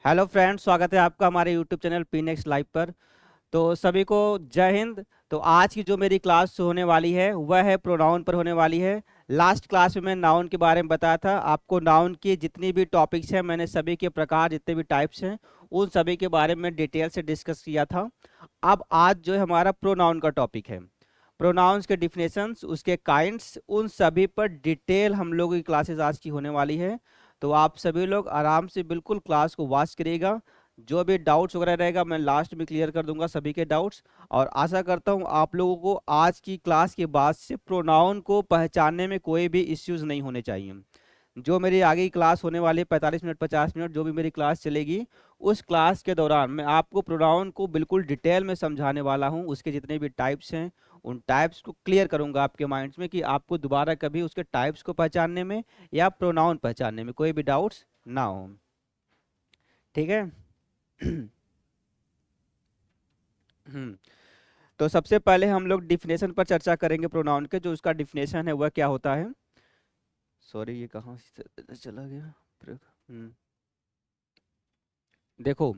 Hello friends, स्वागत है आपका हमारे YouTube channel P next live पर। तो सभी को जय हिंद। तो आज की जो मेरी क्लास होने वाली है वह है प्रोनाउन पर होने वाली है। लास्ट क्लास में मैं नाउन के बारे में बताया था आपको। नाउन की जितनी भी टॉपिक्स हैं मैंने सभी के प्रकार जितने भी टाइप्स हैं उन सभी के बारे में डिटेल से डिस्कस किया था। अब आज जो है हमारा प्रोनाउन का टॉपिक है। प्रोनाउंस के डिफिनेशंस, उसके काइंड्स, उन सभी पर डिटेल हम लोगों की क्लासेस आज की होने वाली है। तो आप सभी लोग आराम से बिल्कुल क्लास को वॉच करिएगा। जो भी डाउट्स वगैरह रहेगा मैं लास्ट में क्लियर कर दूंगा सभी के डाउट्स। और आशा करता हूं आप लोगों को आज की क्लास के बाद से प्रोनाउन को पहचानने में कोई भी इश्यूज नहीं होने चाहिए। जो मेरी आगे की क्लास होने वाली है 45 मिनट 50 मिनट जो भी मेरी क्लास चलेगी, उस क्लास के दौरान मैं आपको प्रोनाउन को बिल्कुल डिटेल में समझाने वाला हूं। उसके जितने भी टाइप्स हैं उन टाइप्स को क्लियर करूंगा आपके माइंड्स में कि आपको दोबारा कभी उसके टाइप्स को पहचानने में या प्रोनाउन पहचानने में कोई भी डाउट्स ना हो। ठीक है। हम्म। तो सबसे पहले हम लोग डिफिनेशन पर चर्चा करेंगे प्रोनाउन के। जो उसका डिफिनेशन है वह क्या होता है। सॉरी, ये कहाँ से चला गया। देखो,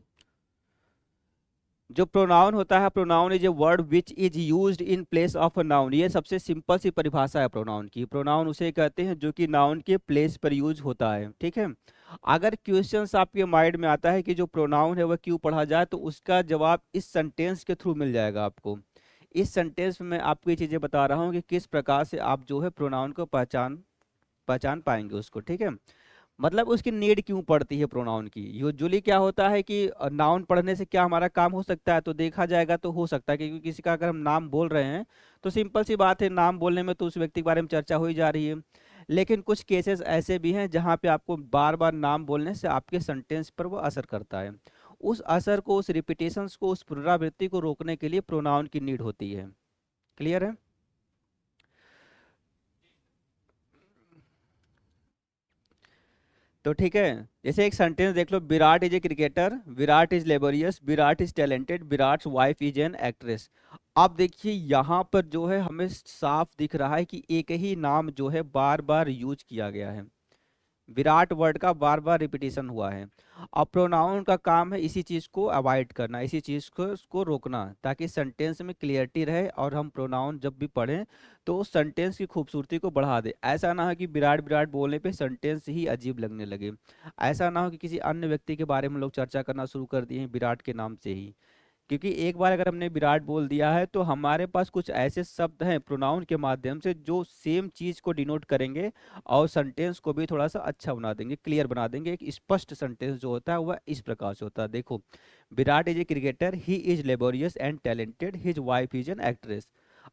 जो प्रोनाउन होता है, pronoun is a word which is used in place of a noun. ये सबसे सिंपल सी परिभाषा है प्रोनाउन की। प्रोनाउन उसे कहते हैं जो कि नाउन के प्लेस पर यूज होता है। ठीक है। अगर क्वेश्चंस आपके माइंड में आता है कि जो प्रोनाउन है वह क्यों पढ़ा जाए, तो उसका जवाब इस सेंटेंस के थ्रू मिल जाएगा आपको। इस सेंटेंस में मैं आपको ये चीजें बता रहा हूँ कि किस प्रकार से आप जो है प्रोनाउन को पहचान पहचान पाएंगे उसको। ठीक है। मतलब उसकी नीड क्यों पड़ती है प्रोनाउन की। यूजुअली क्या होता है कि नाउन पढ़ने से क्या हमारा काम हो सकता है, तो देखा जाएगा तो हो सकता है क्योंकि किसी का अगर हम नाम बोल रहे हैं तो सिंपल सी बात है, नाम बोलने में तो उस व्यक्ति के बारे में चर्चा हो ही जा रही है। लेकिन कुछ केसेस ऐसे भी हैं जहाँ पे आपको बार बार नाम बोलने से आपके सेंटेंस पर वो असर करता है। उस असर को, उस रिपीटेशंस को, उस पुनरावृत्ति को रोकने के लिए प्रोनाउन की नीड होती है। क्लियर है। तो ठीक है। जैसे एक सेंटेंस देख लो, Virat is a cricketer, Virat is laborious, Virat is talented, Virat wife is an actress. अब देखिए यहाँ पर जो है हमें साफ दिख रहा है कि एक ही नाम जो है बार बार यूज किया गया है। विराट वर्ड का बार बार रिपीटिशन हुआ है। और प्रोनाउन का काम है इसी चीज को अवॉइड करना, इसी चीज को उसको रोकना, ताकि सेंटेंस में क्लियरिटी रहे और हम प्रोनाउन जब भी पढ़ें तो सेंटेंस की खूबसूरती को बढ़ा दे। ऐसा ना हो कि विराट विराट बोलने पे सेंटेंस ही अजीब लगने लगे। ऐसा ना हो कि किसी अन्य व्यक्ति के बारे में लोग चर्चा करना शुरू कर दिए हैं विराट के नाम से ही। क्योंकि एक बार अगर हमने विराट बोल दिया है तो हमारे पास कुछ ऐसे शब्द हैं प्रोनाउन के माध्यम से जो सेम चीज को डिनोट करेंगे और सेंटेंस को भी थोड़ा सा अच्छा बना देंगे, क्लियर बना देंगे। एक स्पष्ट सेंटेंस जो होता है वह इस प्रकार से होता है। देखो, Virat is a cricketer, he is laborious and talented, his wife is an actress.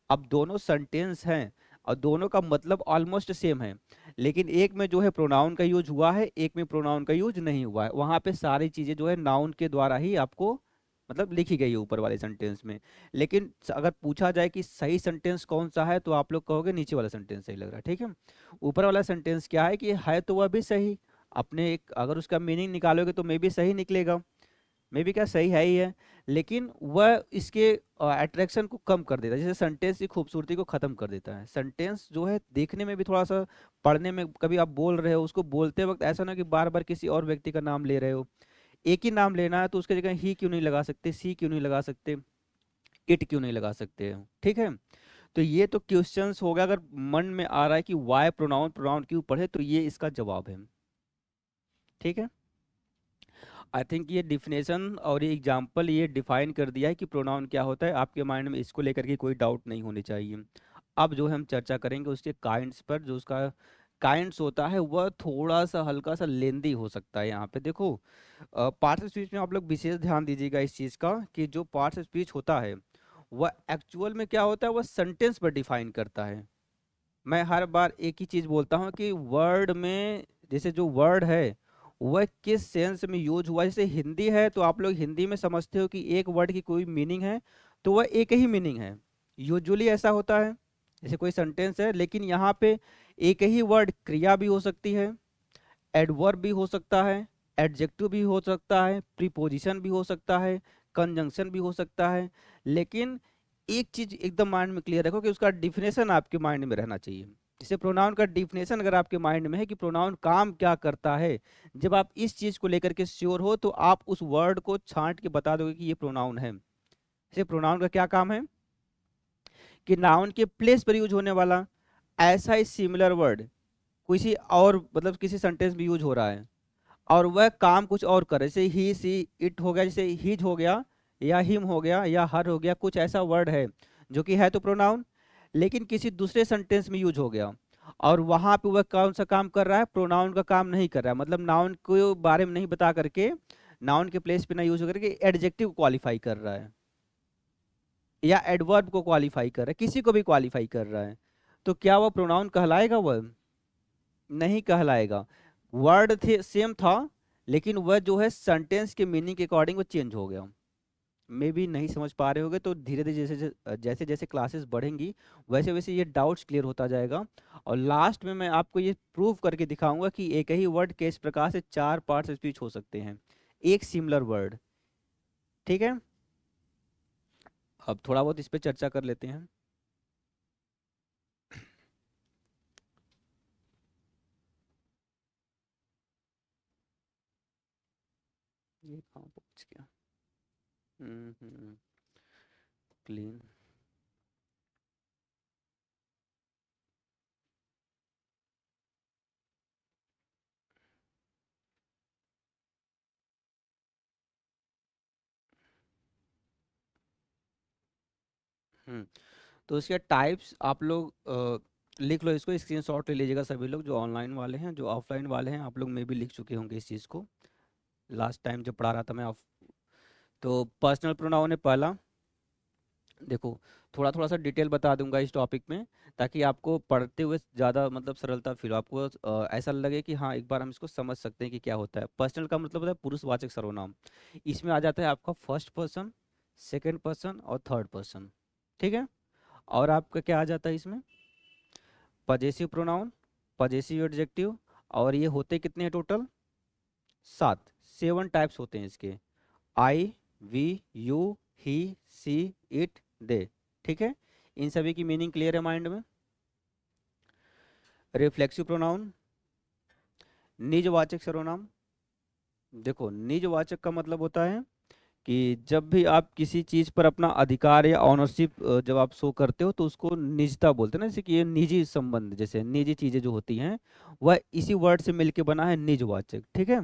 अब दोनों सेंटेंस हैं और दोनों का मतलब ऑलमोस्ट सेम है, लेकिन एक में जो है प्रोनाउन का यूज हुआ है, एक में प्रोनाउन का यूज नहीं हुआ है। वहां पे सारी चीजें जो है नाउन के द्वारा ही आपको मतलब लिखी गई है ऊपर वाले सेंटेंस में। लेकिन अगर पूछा जाए कि सही सेंटेंस कौन सा है तो आप लोग कहोगे नीचे वाला सेंटेंस सही लग रहा है। ठीक है। ऊपर वाला सेंटेंस क्या है कि है तो वह भी सही। अपने एक अगर उसका मीनिंग निकालोगे तो मे भी सही निकलेगा, मे भी क्या सही है ही है, लेकिन वह इसके अट्रैक्शन को कम कर देता है। जैसे सेंटेंस की खूबसूरती को खत्म कर देता है। सेंटेंस जो है देखने में भी थोड़ा सा, पढ़ने में कभी आप बोल रहे हो उसको बोलते वक्त ऐसा ना कि बार बार किसी और व्यक्ति का नाम ले रहे हो। एक ही नाम लेना है तो उसके जगह ही क्यों नहीं लगा सकते, सी क्यों नहीं लगा सकते, इट क्यों नहीं लगा सकते हो। ठीक है। तो ये तो क्वेश्चंस हो गया। अगर मन में आ रहा है कि वाई प्रोनाउन, प्रोनाउन क्यों पढ़े, तो ये इसका जवाब है। ठीक है। आई थिंक ये डिफिनेशन और ये एग्जाम्पल ये डिफाइन कर दिया है कि प्रोनाउन क्या होता है। आपके माइंड में इसको लेकर के कोई डाउट नहीं होनी चाहिए। अब जो हम चर्चा करेंगे उसके काइंड्स पर। जो उसका काइंड्स होता है वह थोड़ा सा हल्का सा लेंदी हो सकता है। यहाँ पे देखो, पार्ट्स ऑफ स्पीच में आप लोग विशेष ध्यान दीजिएगा इस चीज़ का कि जो पार्ट्स ऑफ स्पीच होता है वह एक्चुअल में क्या होता है, वह सेंटेंस पर डिफाइन करता है। मैं हर बार एक ही चीज़ बोलता हूँ कि वर्ड में जैसे जो वर्ड है वह किस सेंस में यूज हुआ। जैसे हिंदी है तो आप लोग हिंदी में समझते हो कि एक वर्ड की कोई मीनिंग है तो वह एक ही मीनिंग है। यूजुअली ऐसा होता है। जैसे कोई सेंटेंस है लेकिन यहाँ पे एक ही वर्ड क्रिया भी हो सकती है, एडवर्ब भी हो सकता है, एडजेक्टिव भी हो सकता है, प्रीपोजिशन भी हो सकता है, कंजंक्शन भी हो सकता है। लेकिन एक चीज एकदम माइंड में क्लियर रखो कि उसका डिफिनेशन आपके माइंड में रहना चाहिए। जैसे प्रोनाउन का डिफिनेशन अगर आपके माइंड में है कि प्रोनाउन काम क्या करता है, जब आप इस चीज को लेकर के श्योर हो तो आप उस वर्ड को छांट के बता दोगे कि ये प्रोनाउन है। जैसे प्रोनाउन का क्या काम है कि नाउन के प्लेस पर यूज होने वाला ऐसा ही सिमिलर वर्ड किसी और मतलब किसी सेंटेंस में यूज हो रहा है और वह काम कुछ और करे, जैसे ही सी इट हो गया, जैसे हिज हो गया या हिम हो गया या हर हो गया, कुछ ऐसा वर्ड है जो कि है तो प्रोनाउन लेकिन किसी दूसरे सेंटेंस में यूज हो गया और वहां पे वह कौन सा काम कर रहा है, प्रोनाउन का काम नहीं कर रहा है, मतलब नाउन को बारे में नहीं बता करके, नाउन के प्लेस पे ना यूज करके एडजेक्टिव क्वालिफाई कर रहा है या एडवर्ब को क्वालिफाई कर रहा है, किसी को भी क्वालिफाई कर रहा है, तो क्या वह प्रोनाउन कहलाएगा? वह नहीं कहलाएगा। वर्ड थे सेम था लेकिन वह जो है सेंटेंस के मीनिंग के अकॉर्डिंग वो चेंज हो गया। मे भी नहीं समझ पा रहे होगे तो धीरे धीरे जैसे जैसे जैसे क्लासेस बढ़ेंगी वैसे वैसे ये डाउट्स क्लियर होता जाएगा और लास्ट में मैं आपको ये प्रूव करके दिखाऊंगा कि एक ही वर्ड के इस प्रकार से चार पार्ट्स स्पीच हो सकते हैं, एक सिमिलर वर्ड। ठीक है, अब थोड़ा बहुत इस पे चर्चा कर लेते हैं। ये कहाँ पहुंच गया? क्लीन। हम्म तो इसके टाइप्स आप लोग लिख लो, इसको स्क्रीनशॉट ले लीजिएगा सभी लोग, जो ऑनलाइन वाले हैं जो ऑफलाइन वाले हैं, आप लोग में भी लिख चुके होंगे इस चीज़ को लास्ट टाइम जब पढ़ा रहा था मैं ऑफ। तो पर्सनल प्रोनाउन है पहला। देखो थोड़ा थोड़ा सा डिटेल बता दूंगा इस टॉपिक में ताकि आपको पढ़ते हुए ज़्यादा मतलब सरलता फील हो, आपको ऐसा लगे कि हाँ एक बार हम इसको समझ सकते हैं कि क्या होता है। पर्सनल का मतलब होता है पुरुषवाचक सर्वनाम। इसमें आ जाता है आपका फर्स्ट पर्सन, सेकेंड पर्सन और थर्ड पर्सन। ठीक है, और आपका क्या आ जाता है इसमें? पजेसिव प्रोनाउन, पजेसिव एडजेक्टिव, और ये होते कितने हैं टोटल? सात, 7 टाइप्स होते हैं इसके। I, we, you, he, she, it, they. ठीक है, इन सभी की मीनिंग क्लियर है माइंड में? रिफ्लेक्सिव प्रोनाउन, निजवाचक सर्वनाम। देखो निजवाचक का मतलब होता है कि जब भी आप किसी चीज पर अपना अधिकार या ऑनरशिप जब आप शो करते हो तो उसको निजता बोलते हैं ना, जैसे कि ये निजी संबंध, जैसे निजी चीजें जो होती हैं वह इसी वर्ड से मिलके बना है निजवाचक। ठीक है,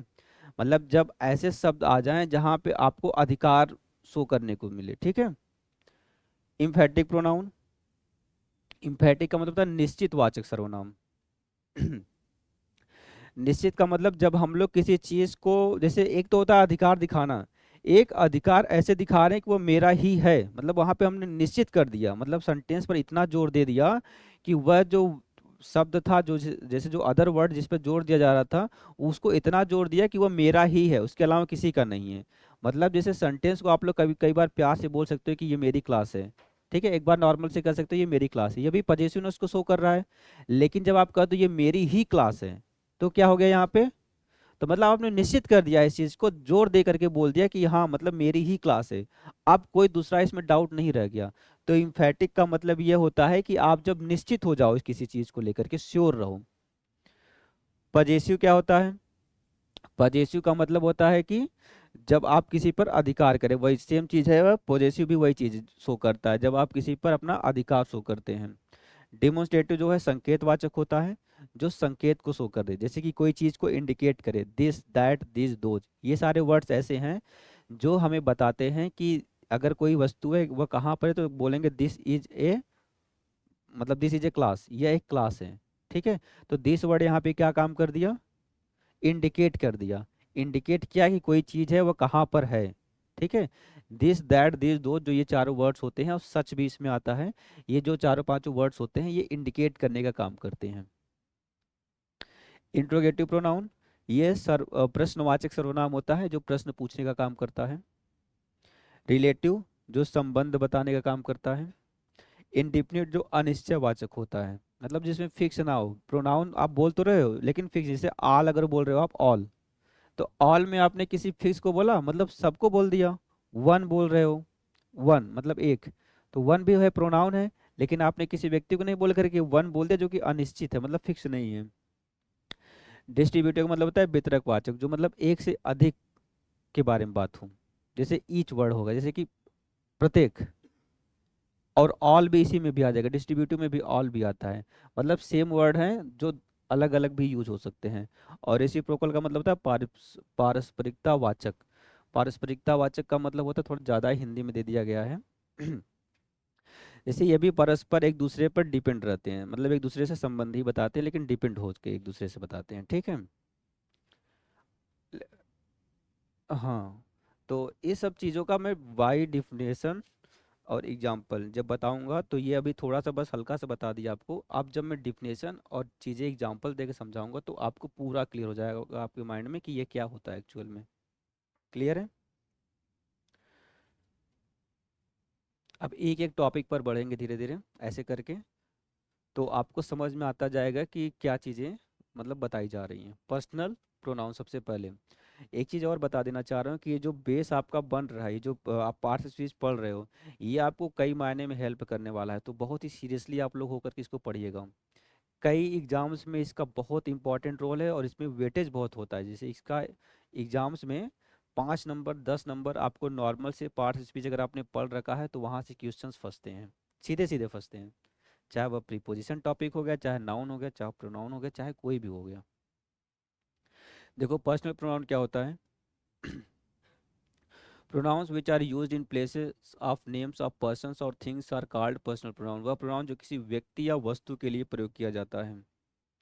मतलब जब ऐसे शब्द आ जाएं जहां पे आपको अधिकार शो करने को मिले। ठीक है, इम्फेटिक प्रोनाउन, इम्फेटिक का मतलब होता है निश्चित वाचक सर्वनाम। निश्चित का मतलब जब हम लोग किसी चीज को, जैसे एक तो होता है अधिकार दिखाना, एक अधिकार ऐसे दिखा रहे हैं कि वो मेरा ही है, मतलब वहां पे हमने निश्चित कर दिया, मतलब सेंटेंस पर इतना जोर दे दिया कि वह जो शब्द था, जो जैसे जो अदर वर्ड जिस पर जोर दिया जा रहा था उसको इतना जोर दिया कि वह मेरा ही है, उसके अलावा किसी का नहीं है। मतलब जैसे सेंटेंस को आप लोग कभी कई बार प्यार से बोल सकते हो कि ये मेरी क्लास है। ठीक है, एक बार नॉर्मल से कर सकते हो ये मेरी क्लास है, ये भी पजेसिवनेस को शो कर रहा है। लेकिन जब आप कह दो ये मेरी ही क्लास है तो क्या हो गया यहाँ पे? तो मतलब आपने निश्चित कर दिया, इस चीज को जोर दे करके बोल दिया कि हाँ मतलब मेरी ही क्लास है। अब कोई दूसरा इसमें डाउट नहीं रह गया। तो इम्फेटिक का मतलब ये होता है कि आप जब निश्चित हो जाओ किसी चीज को लेकर के, श्योर रहो। पजेसिव क्या होता है? पजेसिव का मतलब होता है कि जब आप किसी पर अधिकार करें, वही सेम चीज है, वह पजेसिव भी वही चीज शो करता है जब आप किसी पर अपना अधिकार शो करते हैं। डिमोन्स्ट्रेटिव जो है संकेतवाचक होता है, जो संकेत को शो कर दे, जैसे कि कोई चीज को इंडिकेट करे, दिस दैट दिस दोज, ये सारे वर्ड्स ऐसे हैं जो हमें बताते हैं कि अगर कोई वस्तु है वह कहाँ पर है तो बोलेंगे दिस इज ए, मतलब दिस इज ए क्लास, यह एक क्लास है। ठीक है, तो दिस वर्ड यहाँ पे क्या काम कर दिया? इंडिकेट कर दिया। इंडिकेट किया कि कोई चीज है वह कहाँ पर है। ठीक है, दिस दैट दिस दो, जो ये चारों वर्ड्स होते हैं और सच भी इसमें आता है, ये जो चारों पांचों वर्ड्स होते हैं ये इंडिकेट करने का काम करते हैं। इंट्रोगेटिव प्रोनाउन, ये प्रश्नवाचक सर्वनाम होता है जो प्रश्न पूछने का काम करता है। रिलेटिव, जो संबंध बताने का काम करता है। इंडिफिनिट, जो अनिश्चयवाचक होता है, मतलब जिसमें फिक्स ना हो, प्रोनाउन आप बोल तो रहे हो लेकिन फिक्स, जैसे ऑल अगर बोल रहे हो आप ऑल, तो ऑल में आपने किसी फिक्स को बोला मतलब सबको बोल दिया। वन बोल रहे हो, वन मतलब एक, तो वन भी है प्रोनाउन है लेकिन आपने किसी व्यक्ति को नहीं बोल करके वन बोल दिया जो कि अनिश्चित है, मतलब फिक्स नहीं है। डिस्ट्रीब्यूटिव का मतलब होता है वितरक वाचक, जो मतलब एक से अधिक के बारे में बात हो। जैसे ईच वर्ड होगा, जैसे कि प्रत्येक, और ऑल भी इसी में भी आ जाएगा, डिस्ट्रीब्यूटिव में भी ऑल भी आता है। मतलब सेम वर्ड है जो अलग अलग भी यूज हो सकते हैं। और रेसिप्रोकल का मतलब होता है पारस्परिकता वाचक। पारस्परिकता वाचक का मतलब होता है, थोड़ा ज़्यादा हिंदी में दे दिया गया है। जैसे ये भी परस्पर एक दूसरे पर डिपेंड रहते हैं, मतलब एक दूसरे से संबंधी बताते हैं, लेकिन डिपेंड हो के एक दूसरे से बताते हैं, ठीक है। हाँ, तो ये सब चीज़ों का मैं बाई डिफिनेशन और एग्जाम्पल जब बताऊंगा, तो ये अभी थोड़ा सा बस हल्का सा बता दिया आपको। अब जब मैं डिफिनेशन और चीज़ें एग्जाम्पल देके समझाऊंगा तो आपको पूरा क्लियर हो जाएगा आपके माइंड में कि ये क्या होता है एक्चुअल में। क्लियर है? अब एक एक टॉपिक पर बढ़ेंगे धीरे धीरे ऐसे करके, तो आपको समझ में आता जाएगा कि क्या चीज़ें मतलब बताई जा रही हैं। पर्सनल प्रोनाउन सबसे पहले। एक चीज़ और बता देना चाह रहा हूँ कि ये जो बेस आपका बन रहा है, ये जो आप पार्ट स्पीच पढ़ रहे हो, ये आपको कई मायने में हेल्प करने वाला है, तो बहुत ही सीरियसली आप लोग होकर के इसको पढ़िएगा। कई एग्जाम्स में इसका बहुत इंपॉर्टेंट रोल है और इसमें वेटेज बहुत होता है। जैसे इसका एग्जाम्स में 5 नंबर 10 नंबर आपको नॉर्मल से पार्ट स्पीच अगर आपने पढ़ रखा है तो वहाँ से क्वेश्चंस फंसते हैं, सीधे सीधे फंसते हैं। चाहे वह प्रीपोजिशन टॉपिक हो गया, चाहे नाउन हो गया, चाहे प्रोनाउन हो गया, चाहे कोई भी हो गया। देखो पर्सनल प्रोनाउन क्या होता है। Pronouns which are used in places of names of persons or things are called personal pronoun। वह प्रोनाउन जो किसी व्यक्ति या वस्तु के लिए प्रयोग किया जाता है,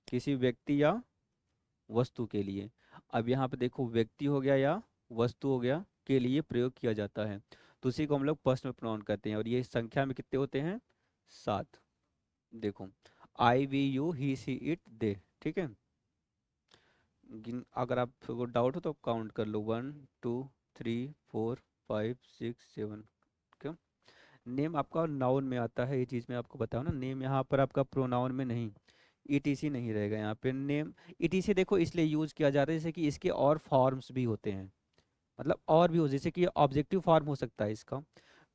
किसी व्यक्ति या वस्तु के लिए। अब यहाँ पे देखो व्यक्ति हो गया या वस्तु हो गया के लिए प्रयोग किया जाता है, तो उसी को हम लोग पर्सनल प्रोनाउन कहते हैं। और ये संख्या में कितने होते हैं? 7। देखो I we you he she it they, ठीक है। अगर आपको डाउट हो तो काउंट कर लो, 1 2 3 4 5 6 7। क्यों? नेम आपका नाउन में आता है, ये चीज़ मैं आपको बताऊँ ना, नेम यहाँ पर आपका प्रोनाउन में नहीं, ईटीसी नहीं रहेगा यहाँ पे नेम। ईटीसी देखो इसलिए यूज किया जाता है जैसे कि इसके और फॉर्म्स भी होते हैं, मतलब और भी हो, जैसे कि ऑब्जेक्टिव फॉर्म हो सकता है इसका,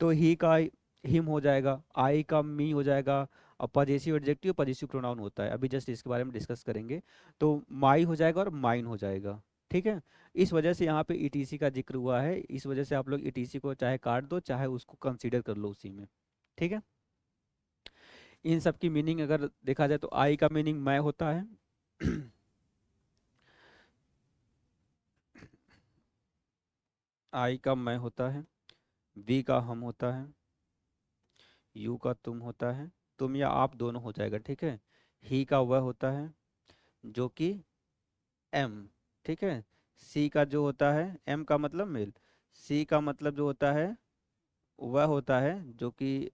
तो ही का हिम हो जाएगा, आई का मी हो जाएगा। और पजेसिव एडजेक्टिव पजेसिव प्रोनाउन होता है, अभी जस्ट इसके बारे में डिस्कस करेंगे। तो माई हो जाएगा और माइन हो जाएगा, ठीक है। इस वजह से यहाँ पे ईटीसी का जिक्र हुआ है, इस वजह से आप लोग ईटीसी को चाहे काट दो चाहे उसको कंसीडर कर लो उसी में, ठीक है। इन सब की मीनिंग अगर देखा जाए तो आई का मीनिंग मैं होता है। आई का मैं होता है, वी का हम होता है, यू का तुम होता है, तुम या आप दोनों हो जाएगा, ठीक है। ही का वह होता है जो कि एम, ठीक है। सी का जो होता है, एम का मतलब मेल, सी का मतलब जो होता है वह होता है जो कि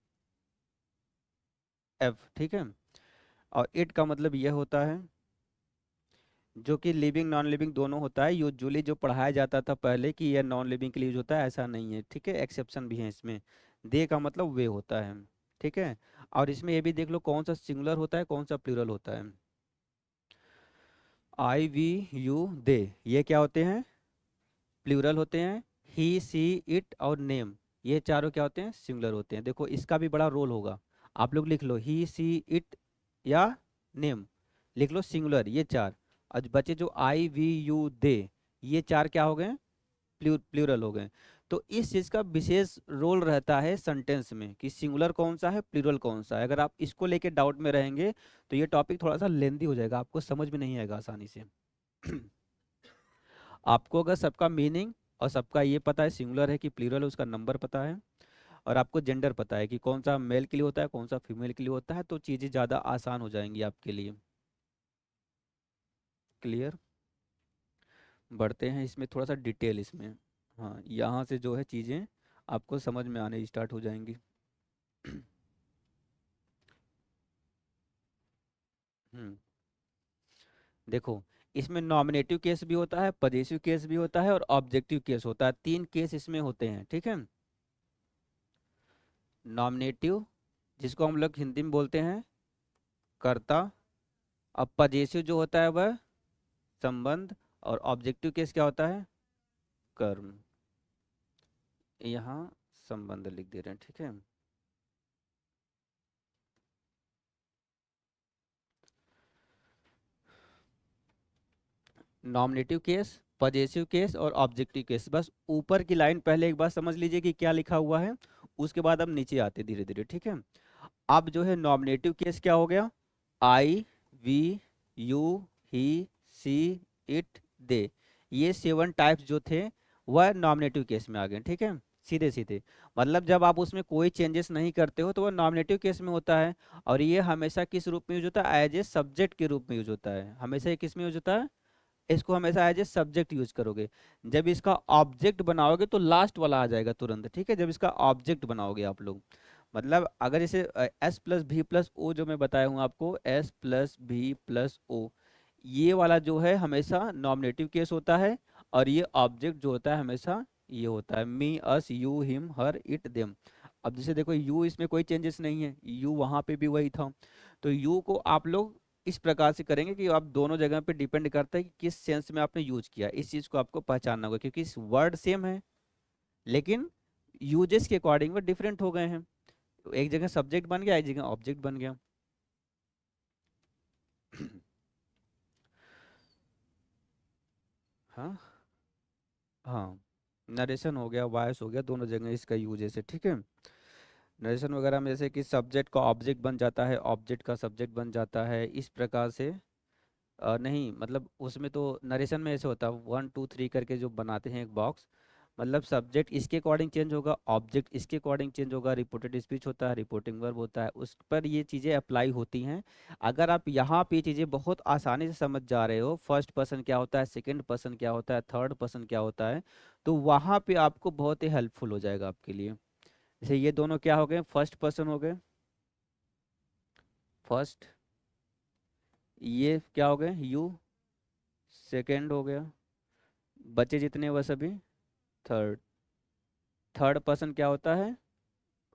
एफ, ठीक है। और इट का मतलब यह होता है जो कि लिविंग नॉन लिविंग दोनों होता है। यूजुअली जो पढ़ाया जाता था पहले कि यह नॉन लिविंग के लिए यूज होता है, ऐसा नहीं है, ठीक है, एक्सेप्शन भी है इसमें। दे का मतलब वे होता है, ठीक है। और इसमें ये भी देख लो कौन सा सिंगुलर होता है कौन सा प्लूरल होता है। आई वी यू दे ये क्या होते हैं? प्लूरल होते हैं। ही सी इट और नेम ये चारों क्या होते हैं? सिंगुलर होते हैं। देखो इसका भी बड़ा रोल होगा, आप लोग लिख लो ही सी इट या नेम, लिख लो सिंगुलर ये चार। और बचे जो आई वी यू दे, ये चार क्या हो गए? प्लूरल हो गए। तो इस चीज का विशेष रोल रहता है सेंटेंस में कि सिंगुलर कौन सा है प्लूरल कौन सा है। अगर आप इसको लेके डाउट में रहेंगे तो ये टॉपिक थोड़ा सा लेंदी हो जाएगा, आपको समझ में नहीं आएगा आसानी से। आपको अगर सबका मीनिंग और सबका ये पता है सिंगुलर है कि प्लूरल है, उसका नंबर पता है, और आपको जेंडर पता है कि कौन सा मेल के लिए होता है कौन सा फीमेल के लिए होता है, तो चीज़ें ज़्यादा आसान हो जाएंगी आपके लिए। क्लियर? बढ़ते हैं इसमें थोड़ा सा डिटेल इसमें। हाँ, यहाँ से जो है चीज़ें आपको समझ में आने स्टार्ट हो जाएंगी। हम्म, देखो इसमें नॉमिनेटिव केस भी होता है, पजेसिव केस भी होता है और ऑब्जेक्टिव केस होता है, 3 केस इसमें होते हैं, ठीक है। नॉमिनेटिव जिसको हम लोग हिंदी में बोलते हैं कर्ता, अब पजेसिव जो होता है वह संबंध, और ऑब्जेक्टिव केस क्या होता है? कर्म। यहाँ संबंध लिख दे रहे हैं, ठीक है। नॉमिनेटिव केस, पजेसिव केस और ऑब्जेक्टिव केस। बस ऊपर की लाइन पहले एक बार समझ लीजिए कि क्या लिखा हुआ है, उसके बाद हम नीचे आते धीरे धीरे, ठीक है। अब जो है नॉमिनेटिव केस क्या हो गया, I, we, you, he, she, it, they, ये 7 टाइप्स जो थे वह नॉमिनेटिव केस में आ गए, ठीक है। सीधे सीधे मतलब जब आप उसमें कोई चेंजेस नहीं करते हो तो वह नॉमिनेटिव केस में होता है। और ये हमेशा किस रूप में यूज होता है, एज ए सब्जेक्ट के रूप में यूज होता है। हमेशा ये किस में यूज होता है, इसको हमेशा एज ए सब्जेक्ट यूज करोगे। जब इसका ऑब्जेक्ट बनाओगे तो लास्ट वाला आ जाएगा तुरंत, ठीक है। जब इसका ऑब्जेक्ट बनाओगे आप लोग, मतलब अगर जैसे एस प्लस भी प्लस ओ जो मैं बताया हूँ आपको, एस प्लस भी प्लस ओ, ये वाला जो है हमेशा नॉमिनेटिव केस होता है। और ये ऑब्जेक्ट जो होता है हमेशा ये होता है me, us, you, him, her, it, them. अब जैसे देखो यू, इसमें कोई चेंजेस नहीं है, यू वहां पे भी वही था। तो यू को आप लोग इस प्रकार से करेंगे कि आप दोनों जगह पे डिपेंड करता है कि किस सेंस में आपने यूज किया, इस चीज को आपको पहचानना होगा, क्योंकि इस वर्ड सेम है लेकिन यूजेस के अकॉर्डिंग वो डिफरेंट हो गए हैं। तो एक जगह सब्जेक्ट बन गया, एक जगह ऑब्जेक्ट बन गया। हाँ, हाँ, नरेशन हो गया, वॉइस हो गया, दोनों जगह इसका यूज है, ठीक है। नरेशन वगैरह में जैसे कि सब्जेक्ट का ऑब्जेक्ट बन जाता है, ऑब्जेक्ट का सब्जेक्ट बन जाता है, इस प्रकार से। नहीं मतलब उसमें तो नरेशन में ऐसे होता है 1 2 3 करके जो बनाते हैं एक बॉक्स, मतलब सब्जेक्ट इसके अकॉर्डिंग चेंज होगा, ऑब्जेक्ट इसके अकॉर्डिंग चेंज होगा, रिपोर्टेड स्पीच होता है, रिपोर्टिंग वर्ब होता है, उस पर ये चीज़ें अप्लाई होती हैं। अगर आप यहाँ पे ये चीज़ें बहुत आसानी से समझ जा रहे हो, फर्स्ट पर्सन क्या होता है, सेकंड पर्सन क्या होता है, थर्ड पर्सन क्या होता है, तो वहाँ पे आपको बहुत ही हेल्पफुल हो जाएगा आपके लिए। जैसे ये दोनों क्या हो गए, फर्स्ट पर्सन हो गए, फर्स्ट, ये क्या हो गए, यू, सेकेंड हो गया, बचे जितने वह सभी थर्ड। थर्ड पर्सन क्या होता है,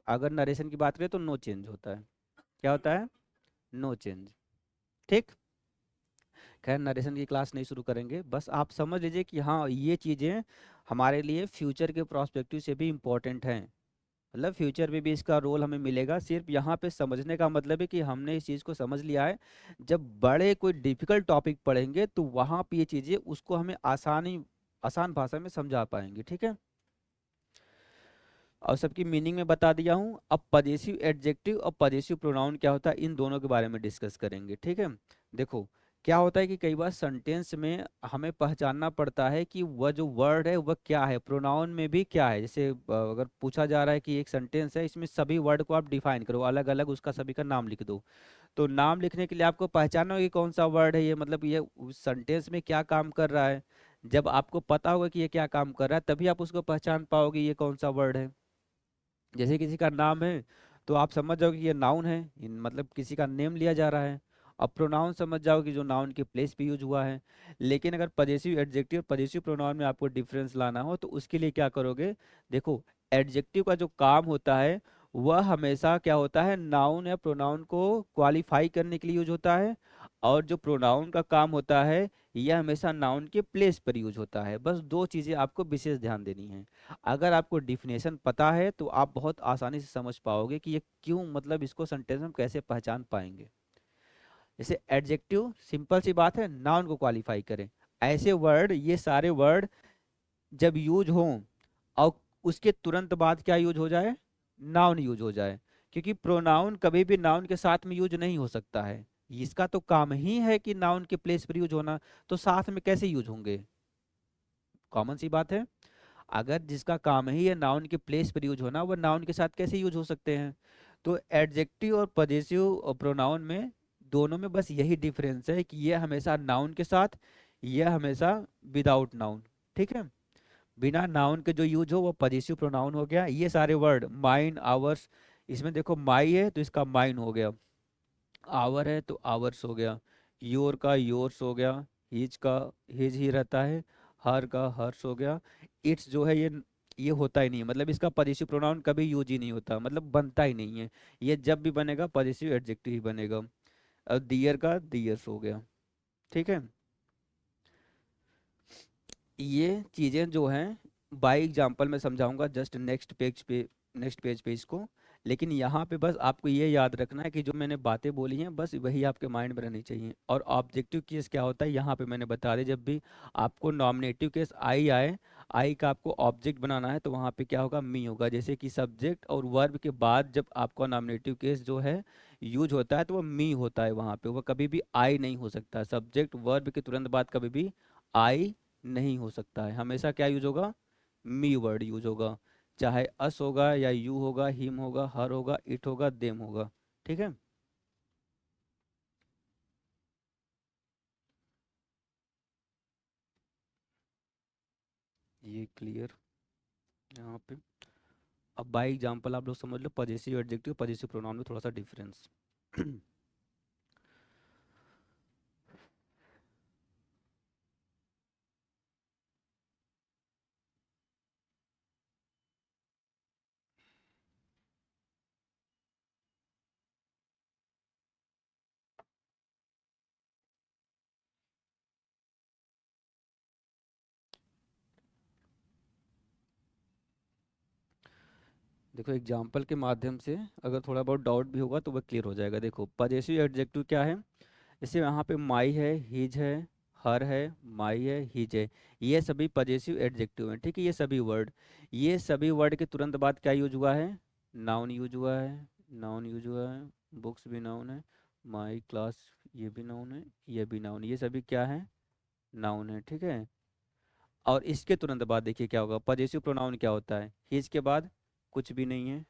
अगर नरेशन की बात करें तो नो चेंज होता है, क्या होता है, नो चेंज, ठीक। खैर नरेशन की क्लास नहीं शुरू करेंगे, बस आप समझ लीजिए कि हाँ ये चीज़ें हमारे लिए फ्यूचर के प्रोस्पेक्टिव से भी इम्पोर्टेंट हैं। मतलब फ्यूचर में भी इसका रोल हमें मिलेगा, सिर्फ यहाँ पे समझने का मतलब है कि हमने इस चीज़ को समझ लिया है। जब बड़े कोई डिफिकल्ट टॉपिक पढ़ेंगे तो वहाँ पे ये चीज़ें उसको हमें आसान भाषा में समझा पाएंगे, ठीक है। और सबकी मीनिंग में बता दिया हूँ। अब पजेसिव एडजेक्टिव और पजेसिव प्रोनाउन क्या होता है, इन दोनों के बारे में डिस्कस करेंगे, ठीक है। देखो क्या होता है कि कई बार सेंटेंस में हमें पहचानना पड़ता है कि वह जो वर्ड है वह क्या है, प्रोनाउन में भी क्या है। जैसे अगर पूछा जा रहा है कि एक सेंटेंस है, इसमें सभी वर्ड को आप डिफाइन करो, अलग अलग उसका सभी का नाम लिख दो। तो नाम लिखने के लिए आपको पहचानना होगा कि कौन सा वर्ड है ये, मतलब ये उस सेंटेंस में क्या काम कर रहा है। जब आपको पता होगा कि ये क्या काम कर रहा है तभी आप उसको पहचान पाओगे ये कौन सा वर्ड है। जैसे किसी का नाम है तो आप समझ जाओगे कि ये नाउन है, मतलब किसी का नेम लिया जा रहा है। अब प्रोनाउन समझ जाओगे कि जो नाउन के प्लेस पे यूज हुआ है। लेकिन अगर पजेसिव एडजेक्टिव पजेसिव प्रोनाउन में आपको डिफरेंस लाना हो तो उसके लिए क्या करोगे, देखो एडजेक्टिव का जो काम होता है वह हमेशा क्या होता है, नाउन या प्रोनाउन को क्वालिफाई करने के लिए यूज होता है। और जो प्रोनाउन का काम होता है यह हमेशा नाउन के प्लेस पर यूज होता है। बस दो चीजें आपको विशेष ध्यान देनी है। अगर आपको डिफिनेशन पता है तो आप बहुत आसानी से समझ पाओगे कि ये क्यों, मतलब इसको सेंटेंस में कैसे पहचान पाएंगे। जैसे एडजेक्टिव सिंपल सी बात है, नाउन को क्वालिफाई करें। ऐसे वर्ड, ये सारे वर्ड जब यूज हों और उसके तुरंत बाद क्या यूज हो जाए, नाउन यूज हो जाए। क्योंकि प्रोनाउन कभी भी नाउन के साथ में यूज नहीं हो सकता है, इसका तो काम ही है कि नाउन के प्लेस पर यूज होना, तो साथ में कैसे यूज होंगे, कॉमन सी बात है। अगर जिसका काम ही है नाउन के प्लेस पर यूज होना, वह नाउन के साथ कैसे यूज हो सकते हैं। तो एडजेक्टिव और पजेसिव प्रोनाउन में दोनों में बस यही डिफरेंस है कि ये हमेशा नाउन के साथ, यह हमेशा विदाउट नाउन, ठीक है। बिना नाउन के जो यूज हो वो पजेसिव प्रोनाउन हो गया। ये सारे वर्ड माइन, आवर्स, इसमें देखो माई है तो इसका माइन हो गया, आवर है तो आवर्स हो गया, योर का योर्स हो गया, हिज का हिज ही रहता है, हर का हर्स हो गया। इट्स जो है ये होता ही नहीं है, मतलब इसका पजेसिव प्रोनाउन कभी यूज ही नहीं होता, मतलब बनता ही नहीं है। ये जब भी बनेगा पजेसिव एडजेक्टिव ही बनेगा। अब दियर का दियर्स हो गया, ठीक है। ये चीज़ें जो हैं बाई एग्जाम्पल में समझाऊंगा, जस्ट नेक्स्ट पेज पे इसको। लेकिन यहाँ पे बस आपको ये याद रखना है कि जो मैंने बातें बोली हैं बस वही आपके माइंड में रहनी चाहिए। और ऑब्जेक्टिव केस क्या होता है यहाँ पे मैंने बता दिया, जब भी आपको नॉमिनेटिव केस आई आए, आई का आपको ऑब्जेक्ट बनाना है तो वहाँ पे क्या होगा, मी होगा। जैसे कि सब्जेक्ट और वर्ब के बाद जब आपका नॉमिनेटिव केस जो है यूज होता है तो वो मी होता है, वहाँ पे वो कभी भी आई नहीं हो सकता। सब्जेक्ट वर्ब के तुरंत बाद कभी भी आई नहीं हो सकता है, हमेशा क्या यूज होगा, मी वर्ड यूज होगा। चाहे अस होगा या यू होगा, हिम होगा, हर होगा, इट होगा, देम होगा। ठीक है। ये क्लियर यहाँ पे। अब बाई एग्जांपल आप लोग समझ लो, पजेसिव एडजेक्टिव पजेसिव प्रोनाउन में थोड़ा सा डिफरेंस। देखो एग्जांपल के माध्यम से अगर थोड़ा बहुत डाउट भी होगा तो वह क्लियर हो जाएगा। देखो पजेसिव एडजेक्टिव क्या है, जैसे यहाँ पे माई है, हिज है, हर है, माई है, हिज है, ये सभी पजेसिव एडजेक्टिव हैं। ठीक है, ये सभी वर्ड के तुरंत बाद क्या यूज हुआ है, नाउन यूज हुआ है। नाउन यूज हुआ है, बुक्स भी नाउन है, माई क्लास ये भी नाउन है, ये भी नाउन, ये सभी क्या है, नाउन है। ठीक है। और इसके तुरंत बाद देखिए क्या होगा, पजेसिव प्रोनाउन क्या होता है, हिज के बाद कुछ भी नहीं है,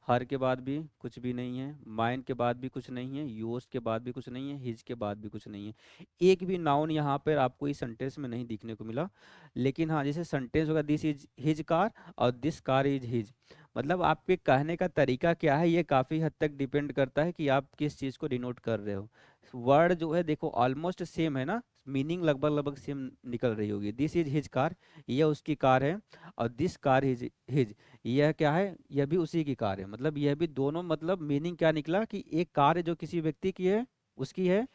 हर के बाद भी कुछ भी नहीं है, माइन के बाद भी कुछ नहीं है, योर्स के बाद भी कुछ नहीं है, हिज के बाद भी कुछ नहीं है। एक भी नाउन यहाँ पर आपको इस सेंटेंस में नहीं दिखने को मिला। लेकिन हाँ, जैसे सेंटेंस होगा दिस इज हिज कार और दिस कार इज हिज, मतलब आपके कहने का तरीका क्या है ये काफ़ी हद तक डिपेंड करता है कि आप किस चीज़ को डिनोट कर रहे हो। वर्ड जो है देखो ऑलमोस्ट सेम है ना, मीनिंग लगभग लगभग सेम निकल रही होगी। दिस इज हिज कार, ये उसकी कार है, और दिस कार इज हिज, यह क्या है, यह भी उसी की कार है। मतलब यह भी दोनों, मतलब मीनिंग क्या निकला कि एक कार है जो किसी व्यक्ति की है, उसकी है।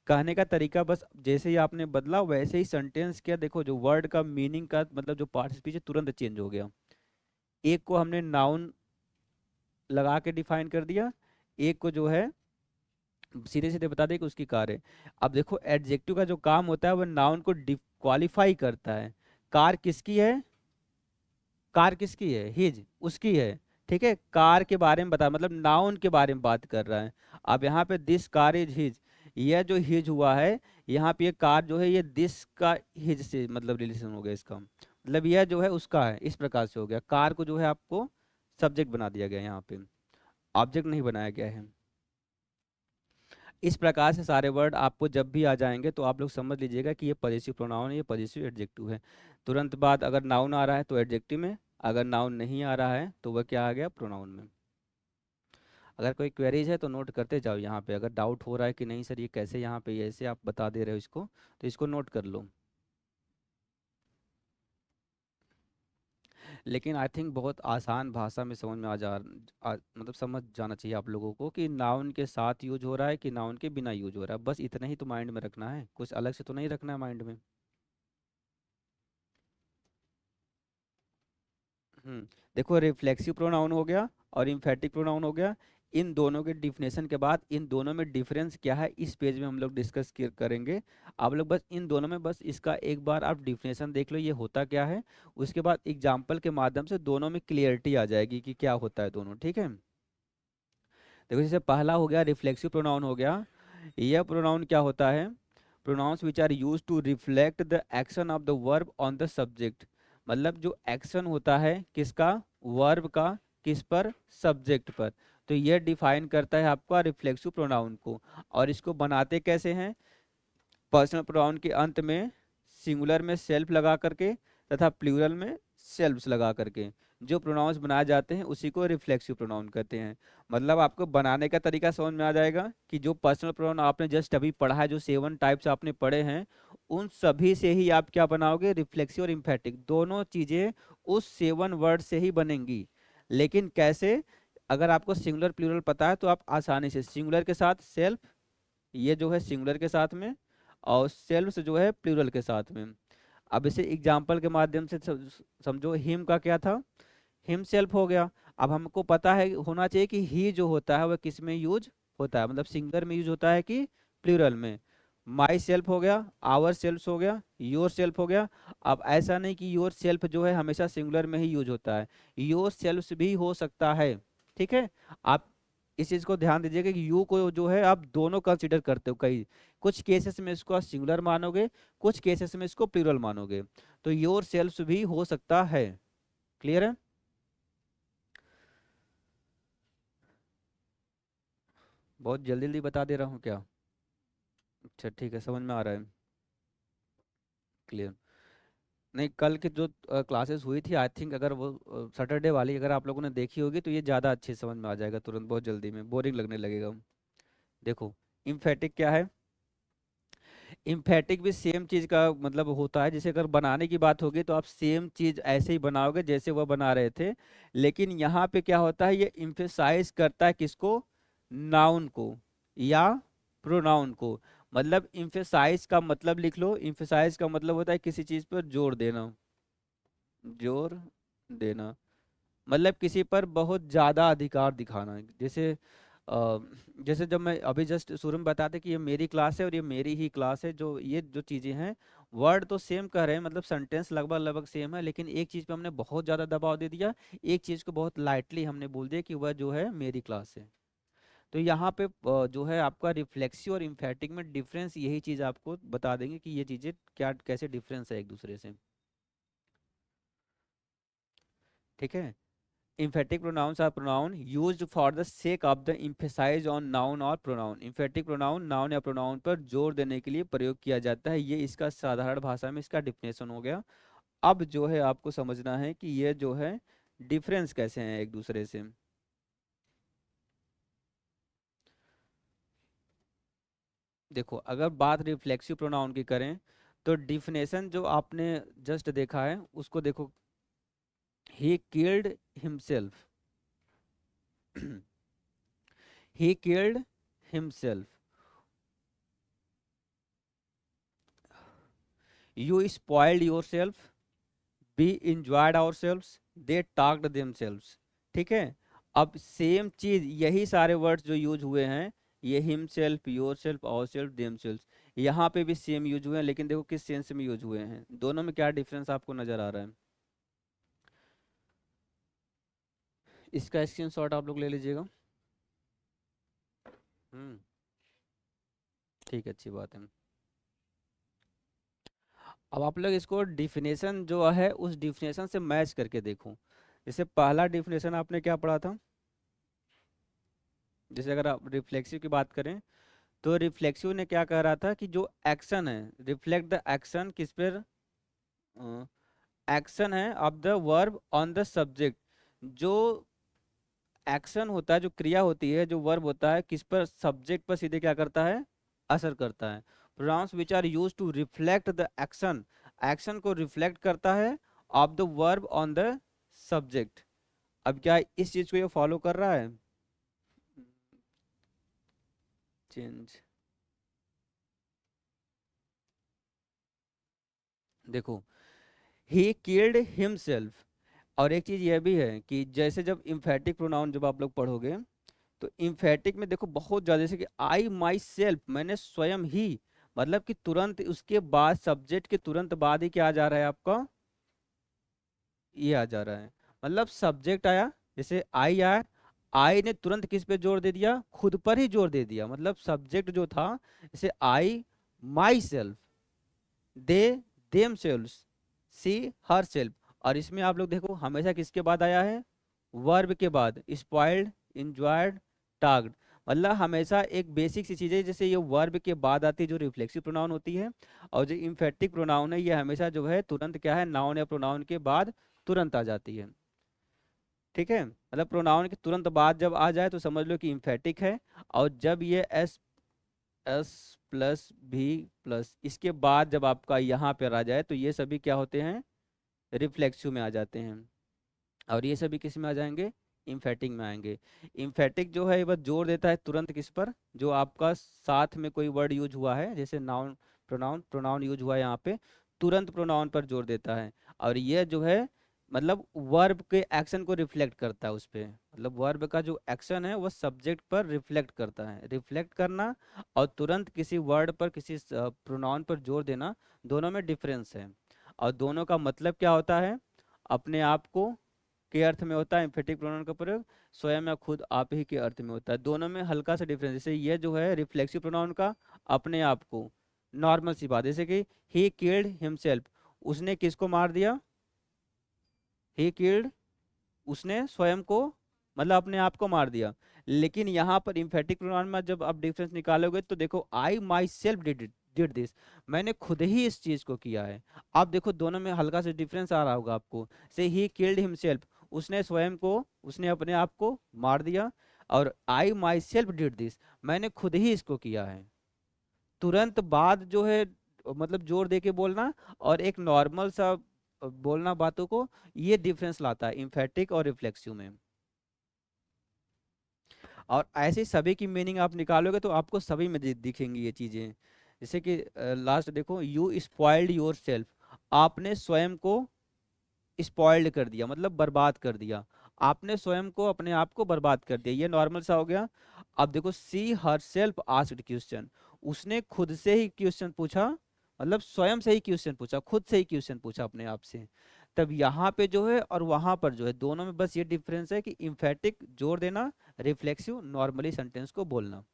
कहने का तरीका बस जैसे ही आपने बदला वैसे ही सेंटेंस क्या, देखो जो वर्ड का मीनिंग का मतलब जो पार्टिसिपेशन तुरंत चेंज हो गया। एक को हमने नाउन लगा के डिफाइन कर दिया, एक को जो है सीधे सीधे बता दे कि उसकी कार है। अब देखो एडजेक्टिव का जो काम होता है वो नाउन को क्वालिफाई करता है। कार किसकी है, कार किसकी है, हिज, उसकी है। ठीक है, कार के बारे में बता, मतलब नाउन के बारे में बात कर रहा है। अब यहाँ पे दिस कार इज हिज, यह जो हिज हुआ है, यहाँ पे ये कार जो है ये दिस का हिज से मतलब रिलेशन हो गया इसका, मतलब यह जो है उसका है, इस प्रकार से हो गया। कार को जो है आपको सब्जेक्ट बना दिया गया, यहाँ पे ऑब्जेक्ट नहीं बनाया गया है। इस प्रकार से सारे वर्ड आपको जब भी आ जाएंगे तो आप लोग समझ लीजिएगा कि ये पॉजेसिव प्रोनाउन है, ये पॉजेसिव एडजेक्टिव है। तुरंत बाद अगर नाउन आ रहा है तो एडजेक्टिव में, अगर नाउन नहीं आ रहा है तो वह क्या आ गया, प्रोनाउन में। अगर कोई क्वेरीज है तो नोट करते जाओ, यहाँ पे अगर डाउट हो रहा है कि नहीं सर ये कैसे यहाँ पे ये ऐसे आप बता दे रहे हो इसको, तो इसको नोट कर लो। लेकिन आई थिंक बहुत आसान भाषा में समझ में मतलब समझ जाना चाहिए आप लोगों को कि नाउन के साथ यूज हो रहा है कि नाउन के बिना यूज हो रहा है, बस इतना ही तो माइंड में रखना है, कुछ अलग से तो नहीं रखना है माइंड में। देखो रिफ्लेक्सिव प्रोनाउन हो गया और इम्फेटिक प्रोनाउन हो गया। इन दोनों के डिफिनेशन के बाद इन दोनों में डिफरेंस क्या है इस पेज में हम लोग डिस्कस करेंगे। आप लोग बस इन दोनों में बस इसका एक बार आप डिफिनेशन देख लो ये होता क्या है, उसके बाद एग्जाम्पल के माध्यम से दोनों में क्लियरिटी आ जाएगी कि क्या होता है दोनों। ठीक है, देखो जैसे पहला हो गया रिफ्लेक्सिव प्रोनाउन हो गया। यह प्रोनाउन क्या होता है, pronouns which are use to reflect the action of the verb on the subject, मतलब जो एक्शन होता है किसका, वर्ब का, किस पर, सब्जेक्ट पर। तो यह डिफाइन करता है आपका रिफ्लेक्सिव प्रोनाउन को। और इसको बनाते कैसे हैं, पर्सनल प्रोनाउन के अंत में सिंगुलर में सेल्फ लगा करके तथा प्लूरल में सेल्व्स लगा करके जो प्रोनाउंस बनाए जाते हैं उसी को रिफ्लेक्सिव प्रोनाउन कहते हैं। मतलब आपको बनाने का तरीका समझ में आ जाएगा कि जो पर्सनल प्रोनाउन आपने जस्ट अभी पढ़ा है, जो 7 टाइप्स आपने पढ़े हैं, उन सभी से ही आप क्या बनाओगे, रिफ्लेक्सिव और इम्फेटिक दोनों चीजें उस 7 वर्ड से ही बनेंगी। लेकिन कैसे, अगर आपको सिंगुलर प्लूरल पता है तो आप आसानी से सिंगुलर के साथ सेल्फ, ये जो है सिंगुलर के साथ में, और सेल्व्स जो है प्लूरल के साथ में। अब इसे एग्जाम्पल के माध्यम से समझो। हिम का क्या था, हिमसेल्फ हो गया। अब हमको पता है होना चाहिए कि ही जो होता है वह किस में यूज होता है, मतलब सिंगुलर में यूज होता है कि प्लूरल में। माई सेल्फ हो गया, आवर सेल्फ हो गया, योर सेल्फ हो गया। अब ऐसा नहीं कि योर सेल्फ जो है हमेशा सिंगुलर में ही यूज होता है, योर सेल्फ भी हो सकता है। ठीक है, आप इस चीज को ध्यान दीजिएगा कि यू को जो है आप दोनों कंसीडर करते हो, कई कुछ केसेस में इसको आप सिंगुलर मानोगे, कुछ केसेस में इसको प्लूरल मानोगे। तो योर सेल्फ भी हो सकता है। क्लियर है? बहुत जल्दी जल्दी बता दे रहा हूँ क्या? अच्छा ठीक है, समझ में आ रहा है। क्लियर। नहीं, कल की जो क्लासेस हुई थी, आई थिंक अगर वो सैटरडे वाली अगर आप लोगों ने देखी होगी तो ये ज़्यादा अच्छे से समझ में आ जाएगा तुरंत, बहुत जल्दी में बोरिंग लगने लगेगा। देखो, इम्फेटिक क्या है? इम्फेटिक भी सेम चीज़ का मतलब होता है। जैसे अगर बनाने की बात होगी तो आप सेम चीज़ ऐसे ही बनाओगे जैसे वह बना रहे थे, लेकिन यहाँ पे क्या होता है, ये इम्फेसाइज करता है किसको? नाउन को या प्रोनाउन को। मतलब इम्फेसाइज का मतलब लिख लो, इम्फेसाइज का मतलब होता है किसी चीज़ पर जोर देना, जोर देना, मतलब किसी पर बहुत ज्यादा अधिकार दिखाना। जैसे अ, जैसे जब मैं अभी जस्ट शुरू में बताते कि ये मेरी क्लास है और ये मेरी ही क्लास है, जो ये जो चीजें हैं, वर्ड तो सेम कह रहे हैं, मतलब सेंटेंस लगभग लगभग सेम है, लेकिन एक चीज पे हमने बहुत ज्यादा दबाव दे दिया, एक चीज को बहुत लाइटली हमने बोल दिया कि वह जो है मेरी क्लास है। तो यहाँ पे जो है आपका रिफ्लेक्सिव और इम्फेटिक में डिफरेंस, यही चीज आपको बता देंगे कि ये चीजें क्या कैसे डिफरेंस है एक दूसरे से। ठीक है। Emphatic pronouns are pronoun used for the sake of the emphasize on noun or pronoun। Emphatic pronoun noun या pronoun पर जोर देने के लिए प्रयोग किया जाता है। ये इसका साधारण भाषा में इसका डिफिनेशन हो गया। अब जो है आपको समझना है कि ये जो है डिफरेंस कैसे हैं एक दूसरे से। देखो, अगर बात रिफ्लेक्सिव प्रोनाउन की करें तो डिफिनेशन जो आपने जस्ट देखा है उसको देखो। He killed himself, he killed himself, you spoiled yourself, we enjoyed ourselves, they talked themselves। ठीक है। अब सेम चीज, यही सारे वर्ड्स जो यूज हुए हैं, ये himself, yourself, ourself, themself, यहाँ पे भी सेम यूज हुए हैं, लेकिन देखो किस सेंस में यूज हुए हैं, दोनों में क्या डिफरेंस आपको नजर आ रहा है। इसका स्क्रीनशॉट आप लोग ले लीजिएगा। हम्म। ठीक है, अच्छी बात है। अब आप लोग इसको डिफिनेशन जो है उस डिफिनेशन से मैच करके देखो। जैसे पहला डिफिनेशन आपने क्या पढ़ा था? जैसे अगर आप रिफ्लेक्सिव की बात करें तो रिफ्लेक्सिव ने क्या कह रहा था कि जो एक्शन है, रिफ्लेक्ट द एक्शन किस पर? एक्शन है of the verb on the subject. जो एक्शन होता है, जो क्रिया होती है, जो वर्ब होता है, किस पर? सब्जेक्ट पर सीधे क्या करता है? असर करता है। Pronouns which are use to reflect the action, action को रिफ्लेक्ट करता है of the verb on the subject. अब क्या इस चीज को ये फॉलो कर रहा है? चेंज। देखो, ही किल्ड हिमसेल्फ। और एक चीज यह भी है कि जैसे जब इम्फेटिक प्रोनाउन जब आप लोग पढ़ोगे तो इम्फेटिक में देखो बहुत ज्यादा, जैसे कि आई माई सेल्फ, मैंने स्वयं ही, मतलब कि तुरंत उसके बाद सब्जेक्ट के तुरंत बाद ही क्या आ जा रहा है आपका? ये आ जा रहा है। मतलब सब्जेक्ट आया, जैसे आई आया, आई ने तुरंत किस पे जोर दे दिया? खुद पर ही जोर दे दिया। मतलब सब्जेक्ट जो था, जैसे I myself, they themselves, she herself. और इसमें आप लोग देखो हमेशा किसके बाद आया है? वर्ब के बाद। स्पॉइल्ड, इंजॉयड, टाग्ड, मतलब हमेशा एक बेसिक सी चीज है, जैसे ये वर्ब के बाद आती है जो रिफ्लेक्सिव प्रोनाउन होती है, और जो इम्फेटिक प्रोनाउन है ये हमेशा जो है तुरंत क्या है, नाउन या प्रोनाउन के बाद तुरंत आ जाती है। ठीक है, मतलब प्रोनाउन के तुरंत बाद जब आ जाए तो समझ लो कि इम्फेटिक है। और जब ये एस एस प्लस भी प्लस इसके बाद जब आपका यहाँ पर आ जाए तो ये सभी क्या होते हैं? रिफ्लेक्सिव में आ जाते हैं। और ये सभी किस में आ जाएंगे? इम्फेटिक में आएंगे। इम्फेटिक जो है ये बस जोर देता है तुरंत किस पर? जो आपका साथ में कोई वर्ड यूज हुआ है, जैसे नाउन, प्रोनाउन, प्रोनाउन यूज हुआ है यहाँ पे, तुरंत प्रोनाउन पर जोर देता है। और ये जो है मतलब वर्ब के एक्शन को रिफ्लेक्ट करता है उस पे, मतलब वर्ब का जो एक्शन है वो सब्जेक्ट पर रिफ्लेक्ट करता है। रिफ्लेक्ट करना और तुरंत किसी वर्ड पर, किसी प्रोनाउन पर जोर देना, दोनों में डिफरेंस है। और दोनों का मतलब क्या होता है? अपने आप को के अर्थ में होता है एम्फेटिक प्रोनाउन का प्रयोग, स्वयं या खुद आप ही के अर्थ में होता है। दोनों में हल्का सा डिफरेंस। जैसे ये जो है रिफ्लेक्सिव प्रोनाउन का, अपने आप को, नॉर्मल सी बात, जैसे कि ही किल्ड हिमसेल्फ, उसने किसको मार दिया? ही किल्ड, उसने स्वयं को, मतलब अपने आप को मार दिया। लेकिन यहाँ पर इम्फेटिक प्रोनाउन में जब आप डिफरेंस निकालोगे तो देखो, आई माई सेल्फ डिड दिस, मैंने खुद ही इस चीज को किया है। आप देखो दोनों में हल्का सा डिफरेंस आ रहा होगा आपको। से ही किल्ड हिमसेल्फ, उसने स्वयं को, उसने अपने आप को मार दिया। और आई माई सेल्फ डिड दिस, मैंने खुद ही इसको किया है। तुरंत बाद जो है, मतलब जोर दे के बोलना और एक नॉर्मल सा बोलना बातों को, ये डिफरेंस लाता है इम्फेटिक और रिफ्लेक्सिव में। और ऐसे सभी की मीनिंग आप निकालोगे तो आपको सभी में दिखेंगी ये चीजें। जैसे कि लास्ट देखो, यू स्पॉइल्ड योर सेल्फ, आपने स्वयं को स्पॉइल्ड कर दिया, मतलब बर्बाद कर दिया। आपने स्वयं को, अपने आप को बर्बाद कर दिया, ये नॉर्मल सा हो गया। अब देखो, सी हर सेल्फ आस्क्ड क्वेश्चन, उसने खुद से ही क्वेश्चन पूछा, मतलब स्वयं से ही क्वेश्चन पूछा, खुद से ही क्वेश्चन पूछा अपने आप से। तब यहाँ पे जो है और वहां पर जो है, दोनों में बस ये डिफरेंस है कि इम्फेटिक जोर देना, रिफ्लेक्सिव नॉर्मली सेंटेंस को बोलना।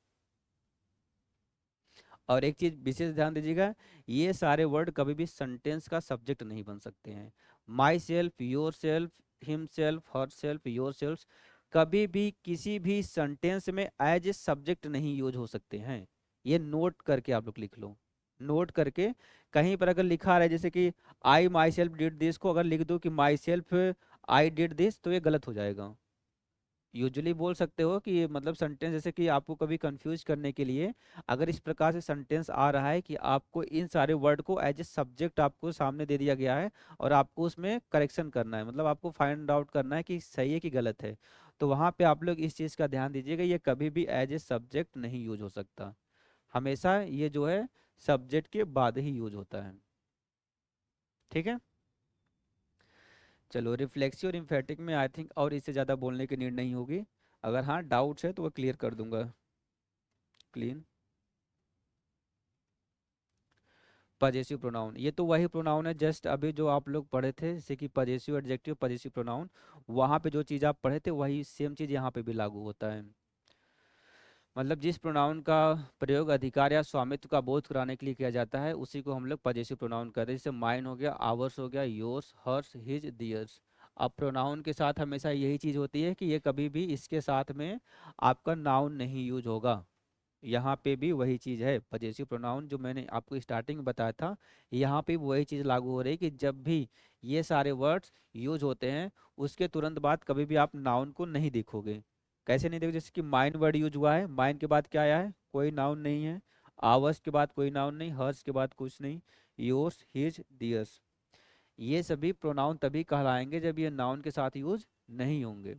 और एक चीज विशेष ध्यान दीजिएगा, ये सारे वर्ड कभी भी सेंटेंस का सब्जेक्ट नहीं बन सकते हैं। My self, your self, him self, her self, your self कभी भी किसी भी सेंटेंस में एज ए सब्जेक्ट नहीं यूज हो सकते हैं। ये नोट करके आप लोग लिख लो। नोट करके, कहीं पर अगर लिखा रहा है जैसे कि आई माई सेल्फ डिड दिस को अगर लिख दो कि my self I did this, तो ये गलत हो जाएगा। यूजुअली बोल सकते हो कि मतलब सेंटेंस, जैसे कि आपको कभी कंफ्यूज करने के लिए, अगर इस प्रकार से सेंटेंस आ रहा है कि आपको इन सारे वर्ड को एज ए सब्जेक्ट आपको सामने दे दिया गया है और आपको उसमें करेक्शन करना है, मतलब आपको फाइंड आउट करना है कि सही है कि गलत है, तो वहां पे आप लोग इस चीज का ध्यान दीजिएगा, ये कभी भी एज ए सब्जेक्ट नहीं यूज हो सकता। हमेशा ये जो है सब्जेक्ट के बाद ही यूज होता है। ठीक है। चलो, रिफ्लेक्सिव और इम्फेटिक में आई थिंक और इससे ज़्यादा बोलने की नीड नहीं होगी। अगर हाँ डाउट्स है तो वो क्लियर कर दूंगा। क्लीन। पजेसिव प्रोनाउन, ये तो वही प्रोनाउन है जस्ट अभी जो आप लोग पढ़े थे, जैसे कि पजेसिव एडजेक्टिव, पजेसिव प्रोनाउन, वहाँ पे जो चीज़ आप पढ़े थे वही सेम चीज़ यहाँ पे भी लागू होता है। मतलब जिस प्रोनाउन का प्रयोग अधिकार या स्वामित्व का बोध कराने के लिए किया जाता है उसी को हम लोग पजेसिव प्रोनाउन कहते हैं। जैसे माइन हो गया, आवर्स हो गया, योर्स, हर्स, हिज, दियर्स। अब प्रोनाउन के साथ हमेशा यही चीज़ होती है कि ये कभी भी इसके साथ में आपका नाउन नहीं यूज होगा। यहाँ पे भी वही चीज़ है, पजेसिव प्रोनाउन जो मैंने आपको स्टार्टिंग में बताया था, यहाँ पे भी वही चीज़ लागू हो रही है कि जब भी ये सारे वर्ड्स यूज होते हैं उसके तुरंत बाद कभी भी आप नाउन को नहीं देखोगे। कैसे नहीं देखोगे? जैसे कि माइन वर्ड यूज हुआ है, माइन के बाद क्या आया है? कोई नाउन नहीं है। आवर्स के बाद कोई नाउन नहीं, हर्स के बाद कुछ नहीं, योर्स, हिज, दियर्स, ये सभी प्रोनाउन तभी कहलाएंगे जब ये नाउन के साथ यूज नहीं होंगे।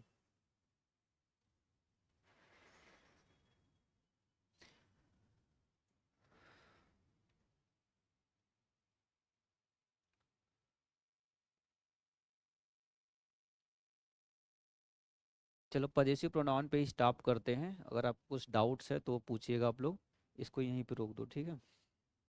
चलो, पजेसिव प्रोनाउन पे ही स्टॉप करते हैं। अगर आपको कुछ डाउट्स है तो पूछिएगा आप लोग। इसको यहीं पे रोक दो, ठीक है।